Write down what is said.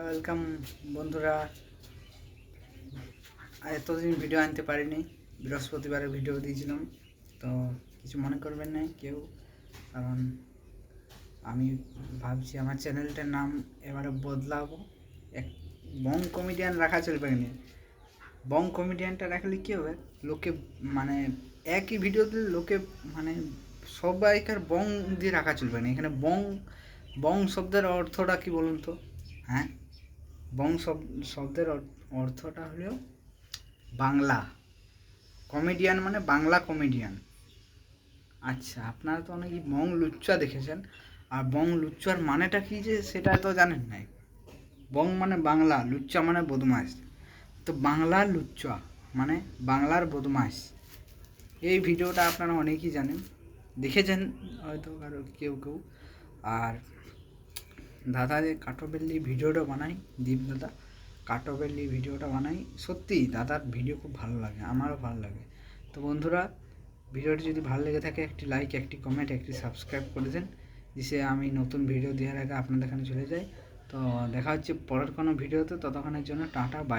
Welcome বন্ধুরা। এতদিন video আনতে পারিনি, বৃহস্পতিবারে ভিডিও দিয়েছিলাম, তো কিছু মনে করবেন না কেউ, কারণ আমি ভাবছি আমার চ্যানেলটার নাম এবারে বদলাবো। এক বং কমেডিয়ান রাখা চলবে না। বং কমেডিয়ানটা রাখলে কী হবে, লোকে মানে একই ভিডিওতে লোকে মানে সবাইকার বং দিয়ে রাখা চলবে না। এখানে বং বং শব্দের অর্থটা কি বলুন তো? হ্যাঁ, বং শব্দের অর্থটা হলো বাংলা। কমেডিয়ান মানে বাংলা কমেডিয়ান। আচ্ছা, আপনারা তো অনেকেই বং লুচ্চা দেখেছেন, আর বং লুচ্চার মানেটা কি যে সেটা তো জানেন নাই। বং মানে বাংলা, লুচ্চা মানে বদমাস। তো বাংলার লুচ্চা মানে বাংলার বদমাস। এই ভিডিওটা আপনারা অনেকেই জানেন, দেখেছেন হয়তো কারো কেউ কেউ। আর দাদা যে কাঠবেল্লি ভিডিওটা বানাই, দীপ দাদা কাঠবেল্লি ভিডিওটা বানাই, সত্যি দাদার ভিডিও খুব ভালো লাগে, আমারও ভালো লাগে। তো বন্ধুরা, ভিডিওটি যদি ভালো লেগে থাকে একটি লাইক, একটি কমেন্ট, একটি সাবস্ক্রাইব করে দেন, যাতে আমি নতুন ভিডিও দেওয়ার আগে আপনাদের এখানে চলে যাই। তো দেখা হচ্ছে পরের কোনো ভিডিওতে, ততক্ষণের জন্য টাটা, বাই।